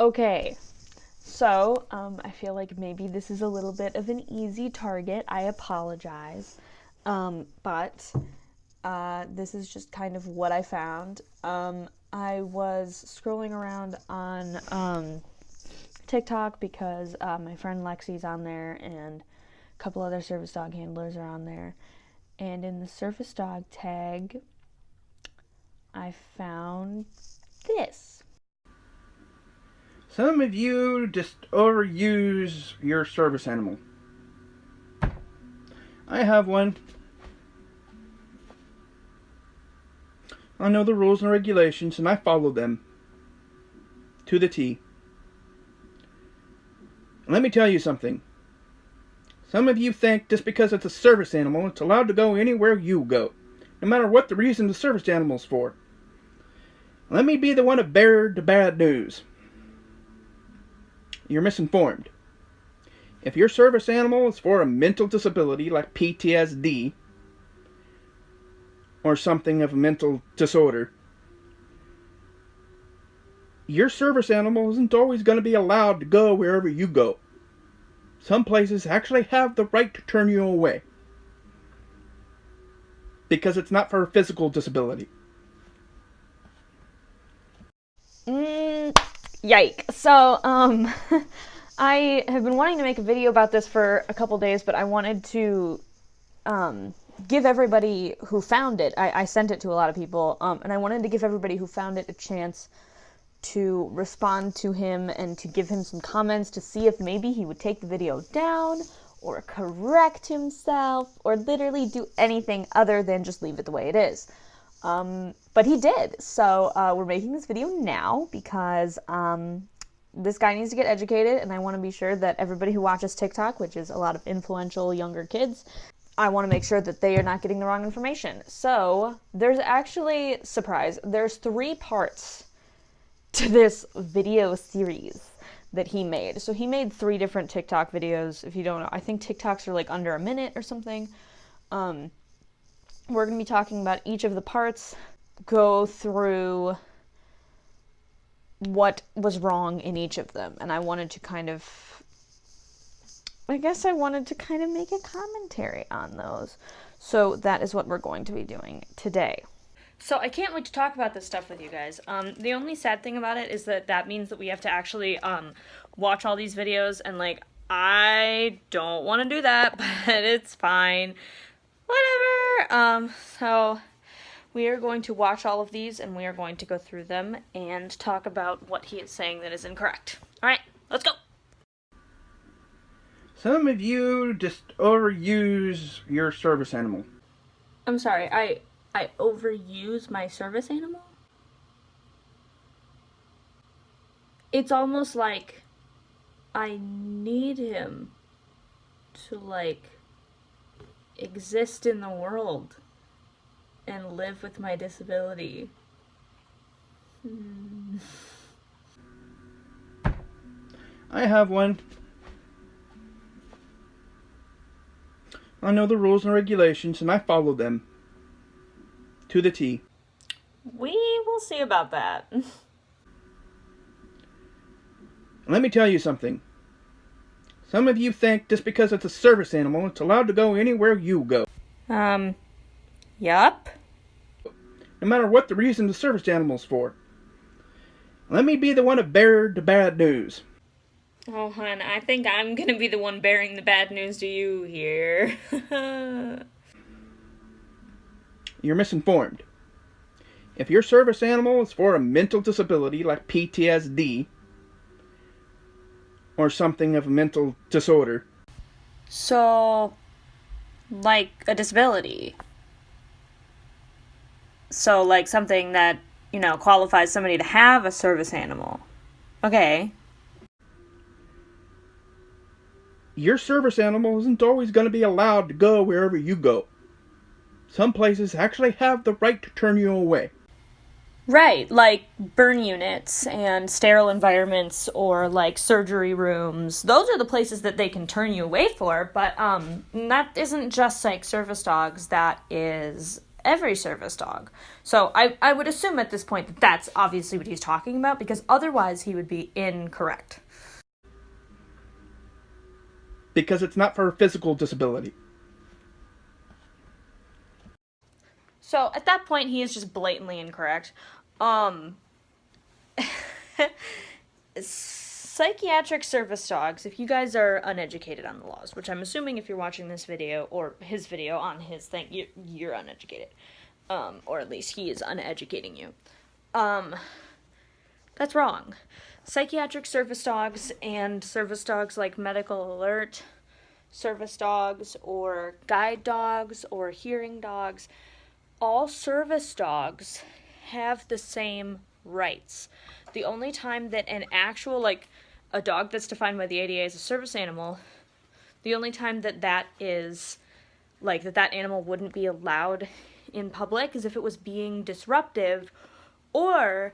Okay, so I feel like maybe this is a little bit of an easy target. I apologize. But this is just kind of what I found. I was scrolling around on TikTok because my friend Lexi's on there and a couple other service dog handlers are on there. And in the service dog tag, I found this. Some of you just overuse your service animal. I have one. I know the rules and regulations, and I follow them to the T. Let me tell you something. Some of you think just because it's a service animal, it's allowed to go anywhere you go, no matter what the reason the service animal's for. Let me be the one to bear the bad news. You're misinformed. If your service animal is for a mental disability like PTSD or something of a mental disorder, your service animal isn't always going to be allowed to go wherever you go. Some places actually have the right to turn you away because it's not for a physical disability. Yike. So, I have been wanting to make a video about this for a couple days, but I wanted to give everybody who found it, I sent it to a lot of people, and I wanted to give everybody who found it a chance to respond to him and to give him some comments to see if maybe he would take the video down or correct himself or literally do anything other than just leave it the way it is. But he did. So we're making this video now because this guy needs to get educated, and I want to be sure that everybody who watches TikTok, which is a lot of influential younger kids, I want to make sure that they are not getting the wrong information. So there's actually, surprise, there's 3 parts to this video series that he made. So he made 3 different TikTok videos. If you don't know, I think TikToks are like under a minute or something. We're going to be talking about each of the parts, go through what was wrong in each of them. And I wanted to kind of make a commentary on those. So that is what we're going to be doing today. So I can't wait to talk about this stuff with you guys. The only sad thing about it is that means that we have to actually watch all these videos, and like, I don't want to do that, but it's fine. Whatever. So we are going to watch all of these, and we are going to go through them and talk about what he is saying that is incorrect. All right, let's go. Some of you just overuse your service animal. I'm sorry, I overuse my service animal? It's almost like I need him to, like, exist in the world and live with my disability. I have one. I know the rules and regulations, and I follow them to the T. We will see about that. Let me tell you something. Some of you think just because it's a service animal, it's allowed to go anywhere you go. Yup. No matter what the reason the service animal's for. Let me be the one to bear the bad news. Oh, hon, I think I'm gonna be the one bearing the bad news to you here. You're misinformed. If your service animal is for a mental disability like PTSD or something of a mental disorder. So, like a disability. So, like something that, qualifies somebody to have a service animal. Okay. Your service animal isn't always going to be allowed to go wherever you go. Some places actually have the right to turn you away. Right, like burn units and sterile environments or like surgery rooms. Those are the places that they can turn you away for, but that isn't just like service dogs. That is every service dog. So I would assume at this point that that's obviously what he's talking about, because otherwise he would be incorrect. Because it's not for physical disability. So at that point, he is just blatantly incorrect. Psychiatric service dogs, if you guys are uneducated on the laws, which I'm assuming if you're watching this video or his video on his thing, you're uneducated. Or at least he is uneducating you. That's wrong. Psychiatric service dogs and service dogs like medical alert service dogs or guide dogs or hearing dogs, all service dogs have the same rights. The only time that an actual, like, a dog that's defined by the ADA as a service animal, the only time that is, like, that animal wouldn't be allowed in public is if it was being disruptive, or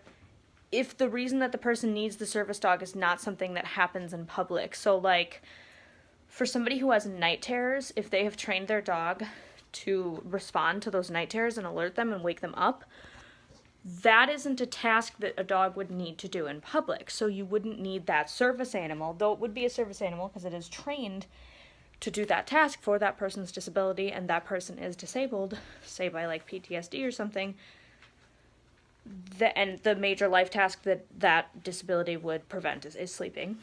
if the reason that the person needs the service dog is not something that happens in public. So, like, for somebody who has night terrors, if they have trained their dog to respond to those night terrors and alert them and wake them up, that isn't a task that a dog would need to do in public. So you wouldn't need that service animal, though it would be a service animal because it is trained to do that task for that person's disability, and that person is disabled, say by like PTSD or something, and the major life task that disability would prevent is sleeping.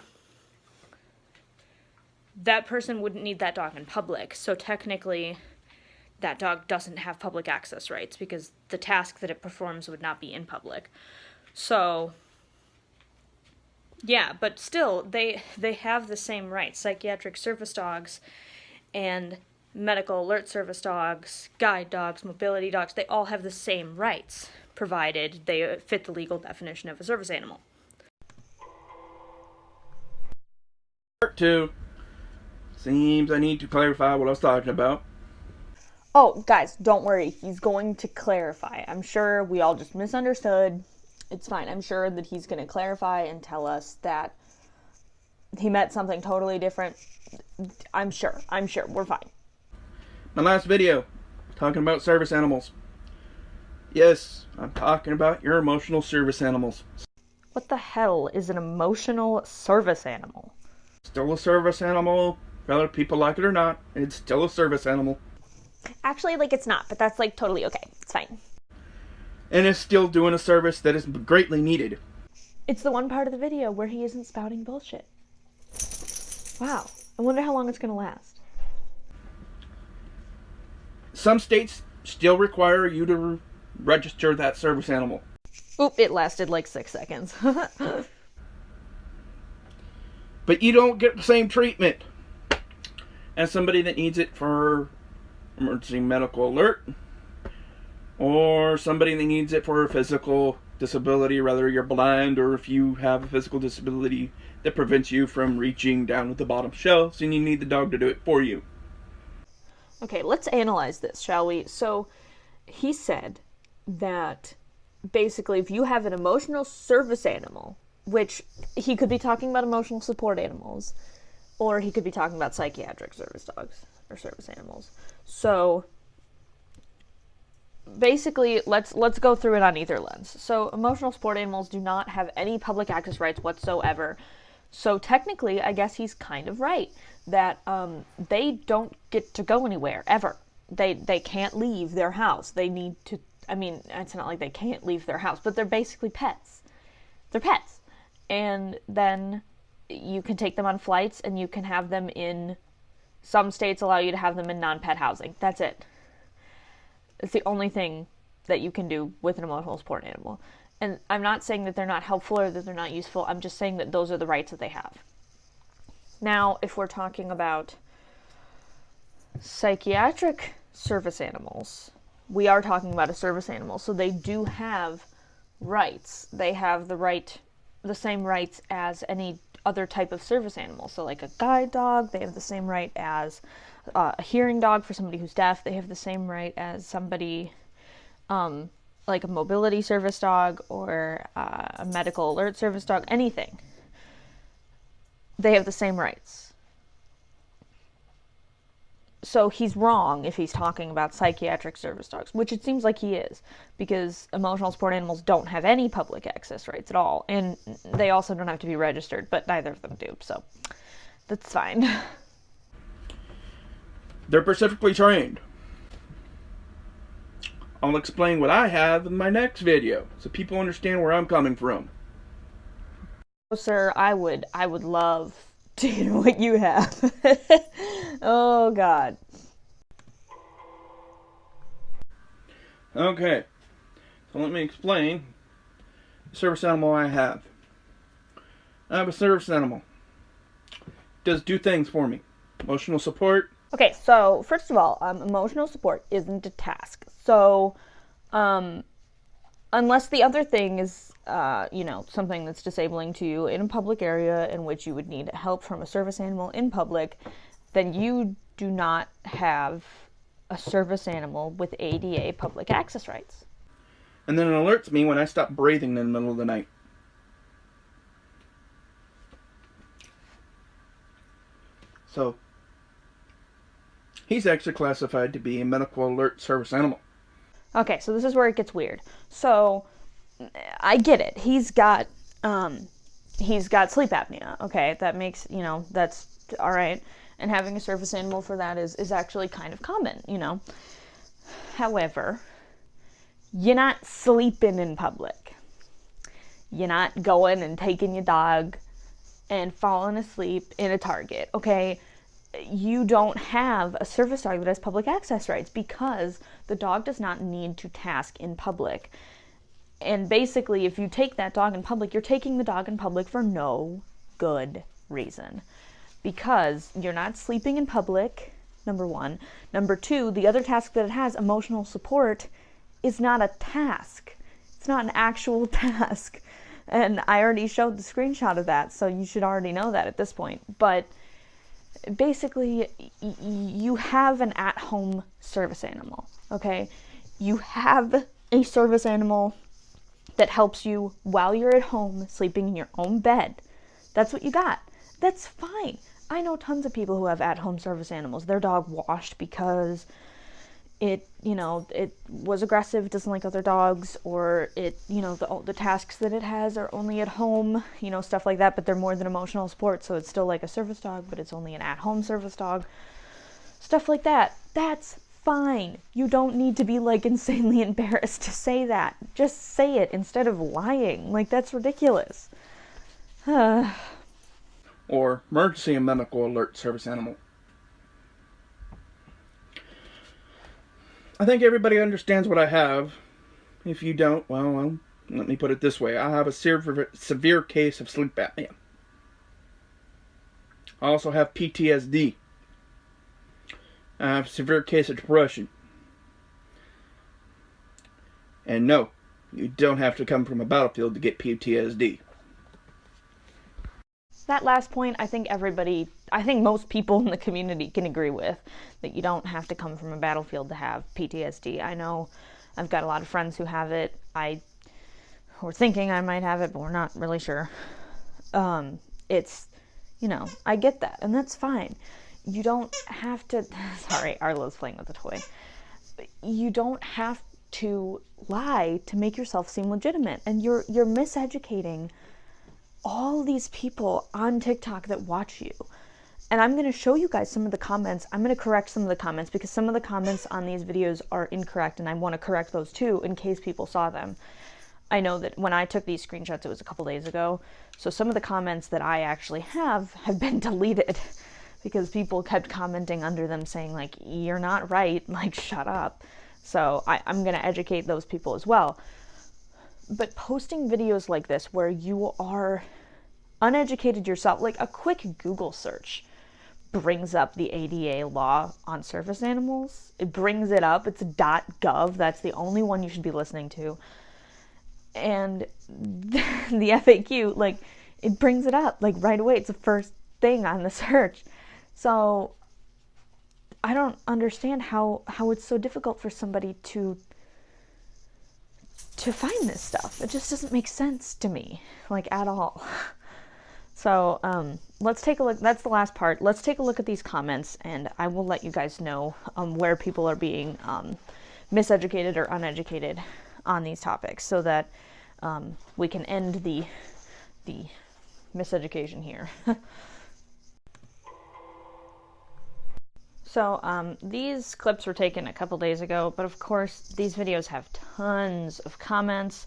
That person wouldn't need that dog in public, so technically that dog doesn't have public access rights because the task that it performs would not be in public. So, yeah, but still, they have the same rights. Psychiatric service dogs and medical alert service dogs, guide dogs, mobility dogs, they all have the same rights, provided they fit the legal definition of a service animal. Part 2. Seems I need to clarify what I was talking about. Oh, guys, don't worry. He's going to clarify. I'm sure we all just misunderstood. It's fine. I'm sure that he's going to clarify and tell us that he meant something totally different. I'm sure. We're fine. My last video, talking about service animals. Yes, I'm talking about your emotional service animals. What the hell is an emotional service animal? Still a service animal, whether people like it or not. It's still a service animal. Actually, like, it's not, but that's, like, totally okay. It's fine. And it's still doing a service that is greatly needed. It's the one part of the video where he isn't spouting bullshit. Wow. I wonder how long it's going to last. Some states still require you to register that service animal. Oop, it lasted like 6 seconds. But you don't get the same treatment as somebody that needs it for emergency medical alert, or somebody that needs it for a physical disability, whether you're blind or if you have a physical disability that prevents you from reaching down at the bottom shelves and you need the dog to do it for you. Okay, let's analyze this, shall we? So, he said that basically if you have an emotional service animal, which he could be talking about emotional support animals, or he could be talking about psychiatric service dogs or service animals. So basically, let's go through it on either lens. So emotional support animals do not have any public access rights whatsoever. So technically, I guess he's kind of right that they don't get to go anywhere ever. They can't leave their house. They need to. I mean, it's not like they can't leave their house, but they're basically pets. They're pets, and then you can take them on flights, and you can have them in. Some states allow you to have them in non-pet housing. That's it. It's the only thing that you can do with an emotional support animal. And I'm not saying that they're not helpful or that they're not useful. I'm just saying that those are the rights that they have. Now, if we're talking about psychiatric service animals, we are talking about a service animal. So they do have rights. They have the same rights as any other type of service animal. So like a guide dog, they have the same right as a hearing dog for somebody who's deaf. They have the same right as somebody like a mobility service dog or a medical alert service dog, anything. They have the same rights. So he's wrong if he's talking about psychiatric service dogs, which it seems like he is, because emotional support animals don't have any public access rights at all, and they also don't have to be registered, but neither of them do, so that's fine. They're specifically trained. I'll explain what I have in my next video, so people understand where I'm coming from. Oh, sir, I would love to hear what you have. Oh, God. Okay, so let me explain the service animal I have. I have a service animal. It does 2 things for me. Emotional support. Okay, so first of all, emotional support isn't a task. So, unless the other thing is, something that's disabling to you in a public area in which you would need help from a service animal in public, then you do not have a service animal with ADA public access rights. And then it alerts me when I stop breathing in the middle of the night. So, he's actually classified to be a medical alert service animal. Okay, so this is where it gets weird. So, I get it. He's got sleep apnea. Okay, that makes, that's all right. And having a service animal for that is actually kind of common, However, you're not sleeping in public. You're not going and taking your dog and falling asleep in a Target, okay? You don't have a service dog that has public access rights because the dog does not need to task in public. And basically, if you take that dog in public, you're taking the dog in public for no good reason. Because you're not sleeping in public, number one. Number two, the other task that it has, emotional support, is not a task. It's not an actual task. And I already showed the screenshot of that, so you should already know that at this point. But basically, you have an at-home service animal, okay? You have a service animal that helps you while you're at home sleeping in your own bed. That's what you got. That's fine. I know tons of people who have at-home service animals. Their dog washed because it was aggressive, doesn't like other dogs, or the tasks that it has are only at home, stuff like that, but they're more than emotional support, so it's still like a service dog, but it's only an at-home service dog. Stuff like that. That's fine. You don't need to be insanely embarrassed to say that. Just say it instead of lying. That's ridiculous. Or emergency and medical alert service animal. I think everybody understands what I have. If you don't, well, let me put it this way. I have a severe case of sleep apnea. I also have PTSD. I have a severe case of depression. And no, you don't have to come from a battlefield to get PTSD. That last point, I think most people in the community can agree with, that you don't have to come from a battlefield to have PTSD. I know I've got a lot of friends who have it. We're thinking I might have it, but we're not really sure. It's, I get that, and that's fine. You don't have to, sorry, Arlo's playing with a toy. You don't have to lie to make yourself seem legitimate, and you're miseducating all these people on TikTok that watch you. And I'm going to show you guys some of the comments. I'm going to correct some of the comments because some of the comments on these videos are incorrect, and I want to correct those too in case people saw them. I know that when I took these screenshots, it was a couple days ago, so some of the comments that I actually have been deleted because people kept commenting under them saying, you're not right, shut up. So I'm going to educate those people as well. But posting videos like this where you are uneducated yourself, a quick Google search brings up the ADA law on service animals. It brings it up. It's .gov. That's the only one you should be listening to. And the FAQ, it brings it up, right away. It's the first thing on the search. So I don't understand how it's so difficult for somebody to find this stuff. It just doesn't make sense to me, at all. So let's take a look. That's the last part. Let's take a look at these comments, and I will let you guys know where people are being miseducated or uneducated on these topics, so that we can end the miseducation here. So these clips were taken a couple days ago, but of course these videos have tons of comments.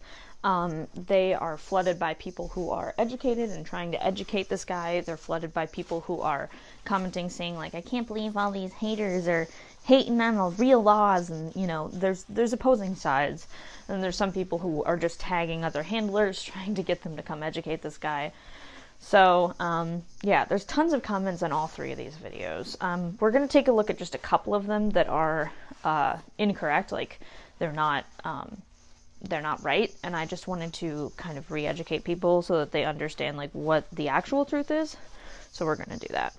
They are flooded by people who are educated and trying to educate this guy. They're flooded by people who are commenting saying like, I can't believe all these haters are hating on the real laws, and you know, there's opposing sides. And there's some people who are just tagging other handlers trying to get them to come educate this guy. So, yeah, there's tons of comments on all three of these videos. We're going to take a look at just a couple of them that are incorrect, like they're not right, and I just wanted to kind of re-educate people so that they understand like what the actual truth is. So we're going to do that.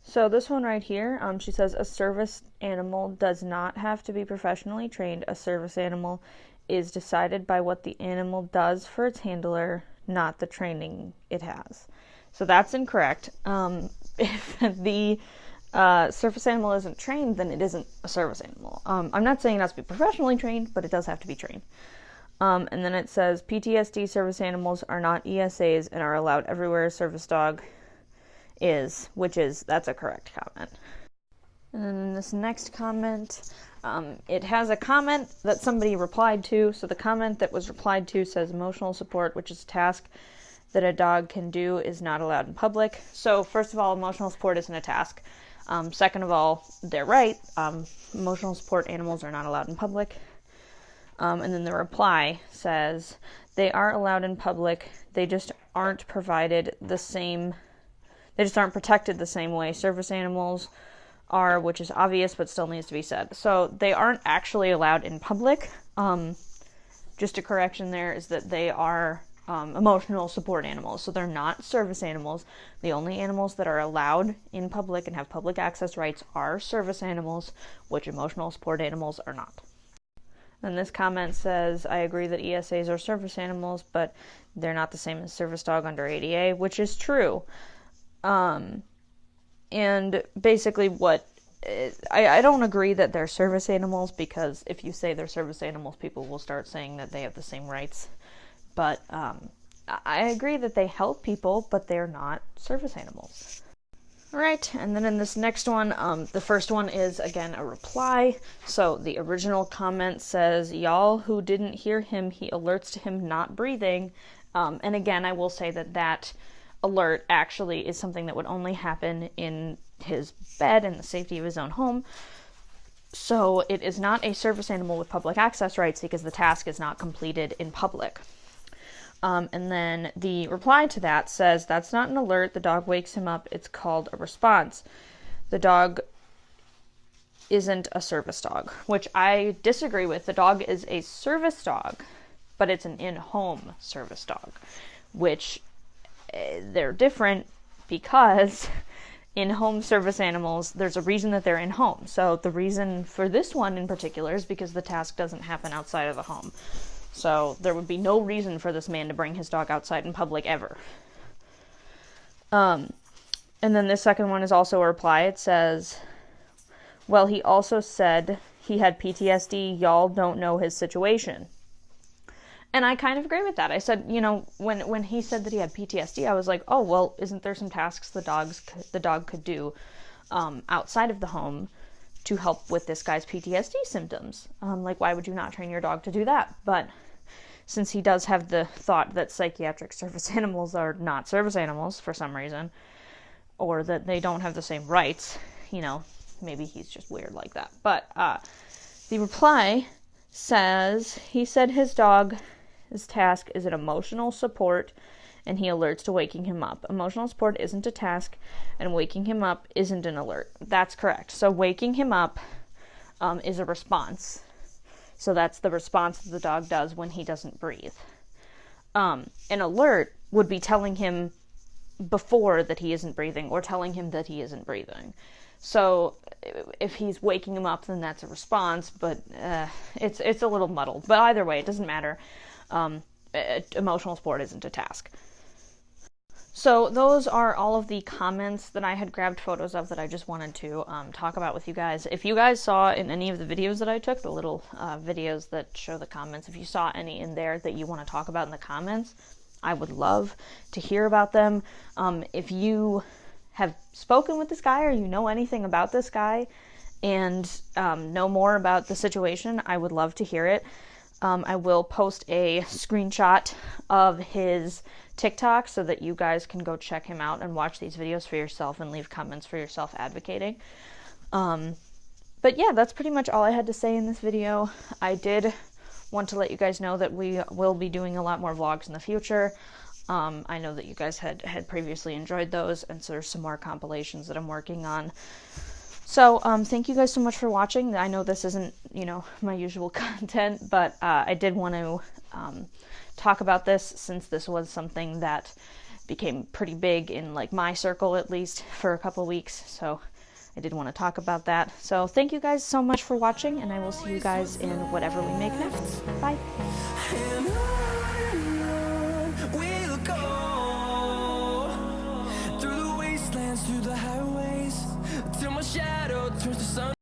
So this one right here, she says, a service animal does not have to be professionally trained. A service animal is decided by what the animal does for its handler, not the training it has. So that's incorrect. If the service animal isn't trained, then it isn't a service animal. I'm not saying it has to be professionally trained, but it does have to be trained. And then it says, PTSD service animals are not ESAs and are allowed everywhere a service dog is, that's a correct comment. And then this next comment, it has a comment that somebody replied to. So the comment that was replied to says, emotional support, which is a task that a dog can do, is not allowed in public. So first of all, emotional support isn't a task. Second of all, they're right. Emotional support animals are not allowed in public. And then the reply says, they are allowed in public. They just aren't provided the same, they just aren't protected the same way service animals are, which is obvious but still needs to be said. So they aren't actually allowed in public. Just a correction there is that they are emotional support animals, so they're not service animals. The only animals that are allowed in public and have public access rights are service animals, which emotional support animals are not. And this comment says, I agree that ESAs are service animals, but they're not the same as service dog under ADA, which is true. And basically I don't agree that they're service animals, because if you say they're service animals, people will start saying that they have the same rights. But I agree that they help people, but they're not service animals. All right, and then in this next one, the first one is, again, a reply. So the original comment says, y'all who didn't hear him, he alerts to him not breathing. And again, I will say that alert actually is something that would only happen in his bed in the safety of his own home. So it is not a service animal with public access rights, because the task is not completed in public. And then the reply to that says, that's not an alert. The dog wakes him up. It's called a response. The dog isn't a service dog, which I disagree with. The dog is a service dog, but it's an in-home service dog, which they're different, because in-home service animals, there's a reason that they're in home. So the reason for this one in particular is because the task doesn't happen outside of the home. So there would be no reason for this man to bring his dog outside in public ever. And then this second one is also a reply. It says, well, he also said he had PTSD. Y'all don't know his situation. And I kind of agree with that. I said, you know, when he said that he had PTSD, I was like, oh, well, isn't there some tasks the dog could do outside of the home to help with this guy's PTSD symptoms? Like, why would you not train your dog to do that? But since he does have the thought that psychiatric service animals are not service animals for some reason, or that they don't have the same rights, you know, maybe he's just weird like that. But the reply says, he said his dog's task is an emotional support, and he alerts to waking him up. Emotional support isn't a task, and waking him up isn't an alert. That's correct. So waking him up is a response. So that's the response that the dog does when he doesn't breathe. An alert would be telling him before that he isn't breathing, or telling him that he isn't breathing. So if he's waking him up, then that's a response, but it's a little muddled. But either way, it doesn't matter. Emotional support isn't a task. So those are all of the comments that I had grabbed photos of that I just wanted to talk about with you guys. If you guys saw in any of the videos that I took, the little videos that show the comments, if you saw any in there that you want to talk about in the comments, I would love to hear about them. If you have spoken with this guy or you know anything about this guy and know more about the situation, I would love to hear it. I will post a screenshot of his TikTok so that you guys can go check him out and watch these videos for yourself and leave comments for yourself advocating. But yeah, that's pretty much all I had to say in this video. I did want to let you guys know that we will be doing a lot more vlogs in the future. I know that you guys had previously enjoyed those, and so there's some more compilations that I'm working on. So thank you guys so much for watching. I know this isn't, my usual content, but I did want to talk about this since this was something that became pretty big in like my circle, at least for a couple weeks. So I did want to talk about that. So thank you guys so much for watching, and I will see you guys in whatever we make next. Bye. We'll go through the wastelands, through the highways, till my shadow turns to sun.